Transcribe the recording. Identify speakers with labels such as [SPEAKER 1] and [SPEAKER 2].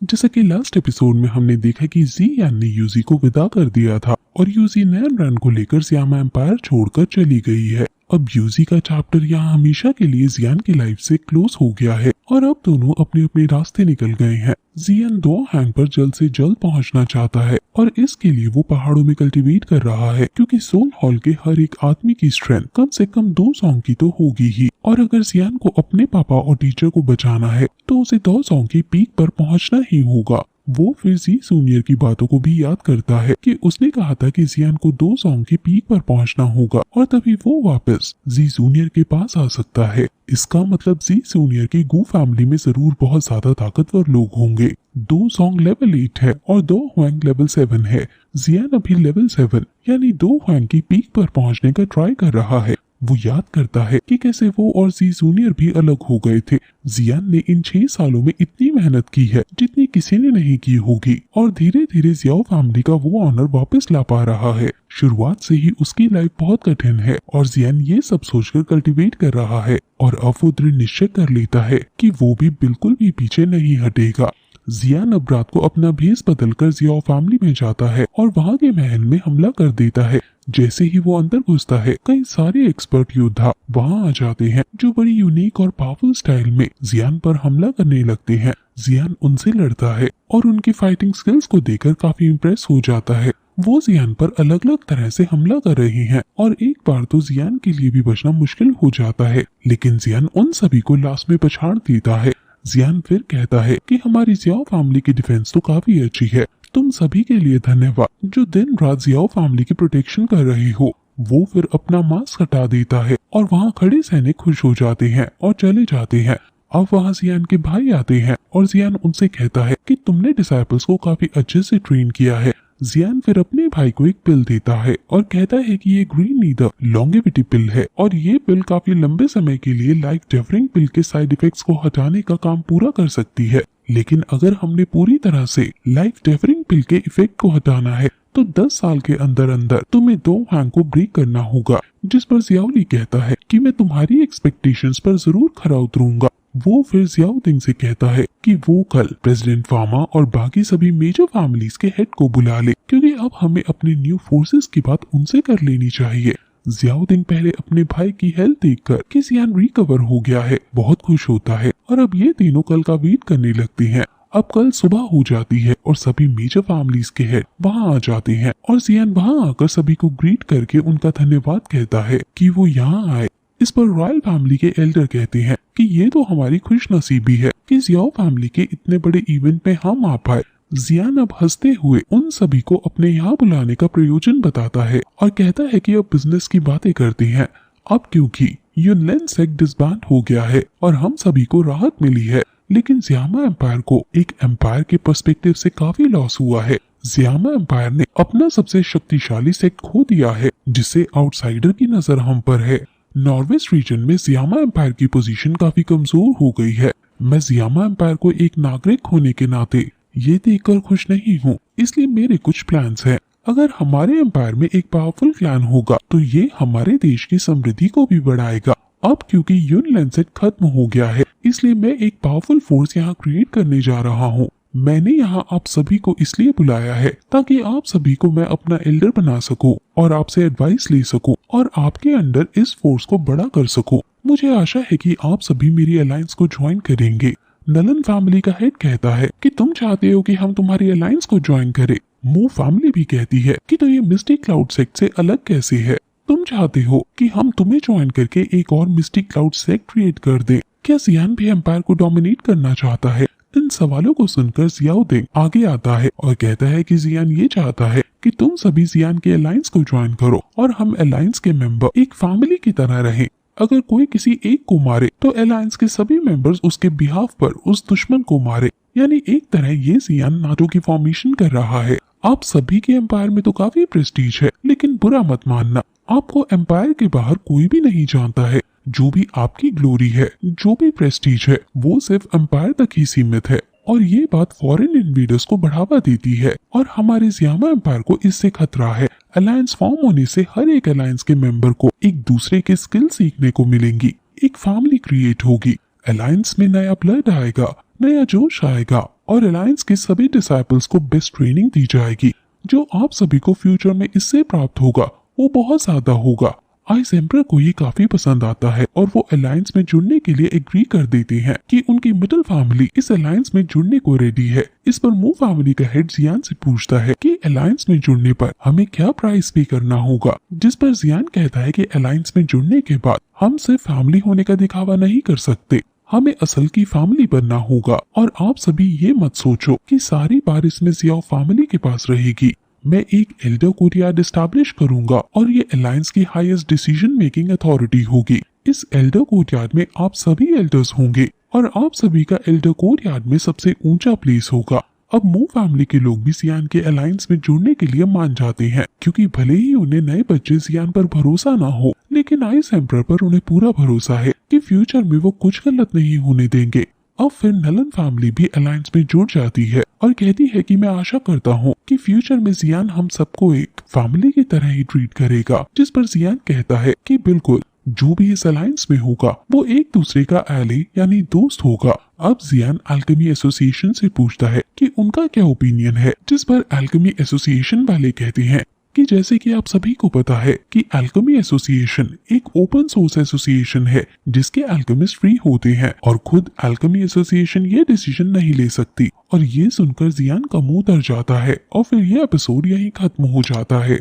[SPEAKER 1] जैसे कि last episode में हमने देखा कि जियान ने यूजी को विदा कर दिया था और यूजी नैनरैन को लेकर सियामा एम्पायर छोड़कर चली गई है। अब यूजी का चैप्टर यहाँ हमेशा के लिए जियान की लाइफ से क्लोज हो गया है और अब दोनों अपने अपने रास्ते निकल गए हैं। जियान दो हैंग पर जल्द से जल्द पहुंचना चाहता है और इसके लिए वो पहाड़ों में कल्टीवेट कर रहा है, क्योंकि सोल हॉल के हर एक आदमी की स्ट्रेंथ कम से कम 2 सॉन्ग की तो होगी ही। और अगर जियान को अपने पापा और टीचर को बचाना है तो उसे 2 सॉन्ग की पीक पर पहुंचना ही होगा। वो फिर जी जूनियर की बातों को भी याद करता है कि उसने कहा था कि जियान को 2 सॉन्ग की पीक पर पहुंचना होगा और तभी वो वापस जी जूनियर के पास आ सकता है। इसका मतलब जी जूनियर की गू फैमिली में जरूर बहुत ज्यादा ताकतवर लोग होंगे। 2 सॉन्ग लेवल 8 है और 2 हुआंग लेवल 7 है। जियान अभी लेवल 7 यानी 2 हुआंग की पीक पर पहुंचने का ट्राई कर रहा है। वो याद करता है कि कैसे वो और जी जूनियर भी अलग हो गए थे। जियान ने इन 6 सालों में इतनी मेहनत की है जितनी किसी ने नहीं की होगी और धीरे धीरे जियाओ फैमिली का वो ऑनर वापस ला पा रहा है। शुरुआत से ही उसकी लाइफ बहुत कठिन है और जियान ये सब सोचकर कल्टीवेट कर रहा है और अब वो दृढ़ निश्चय कर लेता है कि वो भी बिल्कुल भी पीछे नहीं हटेगा। जियान अब रात को अपना भेस बदलकर जियाओ फैमिली में जाता है और वहाँ के महल में हमला कर देता है। जैसे ही वो अंदर घुसता है कई सारे एक्सपर्ट योद्धा वहाँ आ जाते हैं जो बड़ी यूनिक और पावरफुल स्टाइल में जियान पर हमला करने लगते हैं। जियान उनसे लड़ता है और उनकी फाइटिंग स्किल्स को देखकर काफी इम्प्रेस हो जाता है। वो जियान पर अलग अलग तरह से हमला कर रहे हैं और एक बार तो जियान के लिए भी बचना मुश्किल हो जाता है, लेकिन जियान उन सभी को लास्ट में पछाड़ देता है। जियान फिर कहता है कि हमारी जियाओ फैमिली की डिफेंस तो काफी अच्छी है, तुम सभी के लिए धन्यवाद जो दिन रात जियाओ फैमिली की प्रोटेक्शन कर रहे हो। वो फिर अपना मास्क हटा देता है और वहाँ खड़े सैनिक खुश हो जाते हैं और चले जाते हैं। अब वहाँ जियान के भाई आते हैं और जियान उनसे कहता है कि तुमने डिसाइपल्स को काफी अच्छे से ट्रेन किया है। जियान फिर अपने भाई को एक पिल देता है और कहता है कि ये ग्रीन नीदर लॉन्गेविटी पिल है और ये पिल काफी लंबे समय के लिए लाइफ डेफरिंग पिल के साइड इफेक्ट्स को हटाने का काम पूरा कर सकती है। लेकिन अगर हमने पूरी तरह से लाइफ डेफरिंग पिल के इफेक्ट को हटाना है तो 10 साल के अंदर अंदर तुम्हें 2 हैंग को ब्रेक करना होगा। जिस पर जियाओली कहता है कि मैं तुम्हारी एक्सपेक्टेशंस पर जरूर खरा उतरूंगा। वो फिर जियाओदिंग से कहता है कि वो कल प्रेसिडेंट फामा और बाकी सभी मेजर फैमिलीज के हेड को बुला ले, क्योंकि अब हमें अपने न्यू फोर्सेस की बात उनसे कर लेनी चाहिए। जियाओदिंग पहले अपने भाई की हेल्थ देखकर कि जियान रिकवर हो गया है बहुत खुश होता है और अब ये तीनों कल का वेट करने लगते हैं। अब कल सुबह हो जाती है और सभी मेजर फैमिलीज के हेड वहाँ आ जाते हैं और जियान वहाँ आकर सभी को ग्रीट करके उनका धन्यवाद कहता है कि वो यहाँ आए। इस पर रॉयल फैमिली के एल्डर कहते हैं कि ये तो हमारी खुशनसीबी है कि जियाओ फैमिली के इतने बड़े इवेंट में हम आ पाए। जियान अब हंसते हुए उन सभी को अपने यहाँ बुलाने का प्रयोजन बताता है और कहता है कि अब बिजनेस की बातें करते हैं। अब क्योंकि यूनलैंड सेक्ट डिसबैंड हो गया है और हम सभी को राहत मिली है, लेकिन जियामा एम्पायर को एक एम्पायर के पर्सपेक्टिव से काफी लॉस हुआ है। जियामा एम्पायर ने अपना सबसे शक्तिशाली सेक्ट खो दिया है जिससे आउटसाइडर की नजर हम पर है। नॉर्वेस्ट रीजन में जियामा एम्पायर की पोजीशन काफी कमजोर हो गई है। मैं जियामा एम्पायर को एक नागरिक होने के नाते ये देखकर खुश नहीं हूँ, इसलिए मेरे कुछ प्लान्स हैं। अगर हमारे एम्पायर में एक पावरफुल क्लैन होगा तो ये हमारे देश की समृद्धि को भी बढ़ाएगा। अब क्योंकि यूनलैंड सेट खत्म हो गया है इसलिए मैं एक पावरफुल फोर्स यहाँ क्रिएट करने जा रहा हूँ। मैंने यहाँ आप सभी को इसलिए बुलाया है ताकि आप सभी को मैं अपना एल्डर बना सकूं और आपसे एडवाइस ले सकूं और आपके अंडर इस फोर्स को बड़ा कर सकूं। मुझे आशा है कि आप सभी मेरी अलायंस को ज्वाइन करेंगे। नलन फैमिली का हेड कहता है कि तुम चाहते हो कि हम तुम्हारी अलायंस को ज्वाइन करें। मू फैमिली भी कहती है कि तो ये मिस्टिक क्लाउड सेक्ट से अलग कैसे है। तुम चाहते हो कि हम तुम्हें ज्वाइन करके एक और मिस्टिक क्लाउड सेक्ट क्रिएट कर दें। क्या जियान भी एम्पायर को डोमिनेट करना चाहता है। इन सवालों को सुनकर जियाओदिंग आगे आता है और कहता है कि जियान ये चाहता है कि तुम सभी जियान के अलायंस को ज्वाइन करो और हम अलायंस के मेंबर एक फैमिली की तरह रहें। अगर कोई किसी एक को मारे तो अलायंस के सभी मेंबर्स उसके बिहाफ पर उस दुश्मन को मारे। यानी एक तरह ये जियान नाटो की फॉर्मेशन कर रहा है। आप सभी के एम्पायर में तो काफी प्रेस्टीज है, लेकिन बुरा मत मानना, आपको एम्पायर के बाहर कोई भी नहीं जानता है। जो भी आपकी ग्लोरी है, जो भी प्रेस्टीज है, वो सिर्फ एम्पायर तक ही सीमित है और ये बात फॉरेन इन्वेडर्स को बढ़ावा देती है और हमारे जियामा एम्पायर को इससे खतरा है। अलायंस फॉर्म होने से हर एक अलायंस के मेंबर को एक दूसरे के स्किल सीखने को मिलेंगी, एक फैमिली क्रिएट होगी, अलायंस में नया ब्लड आएगा, नया जोश आएगा और अलायंस के सभी डिसाइपल्स को बेस्ट ट्रेनिंग दी जाएगी। जो आप सभी को फ्यूचर में इससे प्राप्त होगा वो बहुत ज्यादा होगा। आइस एम्परर को ये काफी पसंद आता है और वो अलायंस में जुड़ने के लिए एग्री कर देते हैं कि उनकी मिडिल फैमिली इस अलायंस में जुड़ने को रेडी है। इस पर मू फैमिली का हेड जियान से पूछता है कि अलायंस में जुड़ने पर हमें क्या प्राइस पे करना होगा, जिस पर जियान कहता है कि अलायंस में जुड़ने के बाद हम सिर्फ फैमिली होने का दिखावा नहीं कर सकते, हमें असल की फैमिली बनना होगा। और आप सभी ये मत सोचो कि सारी बार इसमें जियाओ फैमिली के पास रहेगी। मैं एक एल्डर कोर्टयार्ड एस्टैब्लिश करूंगा और ये अलायंस की हाईएस्ट डिसीजन मेकिंग अथॉरिटी होगी। इस एल्डर कोर्टयार्ड में आप सभी एल्डर्स होंगे और आप सभी का एल्डर कोर्टयार्ड में सबसे ऊंचा प्लेस होगा। अब मू फैमिली के लोग भी जियान के अलायंस में जुड़ने के लिए मान जाते हैं, क्योंकि भले ही उन्हें नए बच्चे जियान पर भरोसा ना हो, लेकिन आइस एम्परर पर उन्हें पूरा भरोसा है कि फ्यूचर में वो कुछ गलत नहीं होने देंगे। अब फिर नलन फैमिली भी अलायंस में जुड़ जाती है और कहती है कि मैं आशा करता हूँ कि फ्यूचर में जियान हम सबको एक फैमिली की तरह ही ट्रीट करेगा। जिस पर जियान कहता है कि बिल्कुल, जो भी इस अलायंस में होगा वो एक दूसरे का एली यानी दोस्त होगा। अब जियान अल्केमी एसोसिएशन से पूछता है कि उनका क्या ओपिनियन है, जिस पर अल्केमी एसोसिएशन वाले कहते हैं कि जैसे कि आप सभी को पता है कि अल्केमी एसोसिएशन एक ओपन सोर्स एसोसिएशन है जिसके अल्केमिस्ट फ्री होते हैं और खुद अल्केमी एसोसिएशन ये डिसीजन नहीं ले सकती। और ये सुनकर जियान का मुंह तर जाता है और फिर ये एपिसोड यहीं खत्म हो जाता है।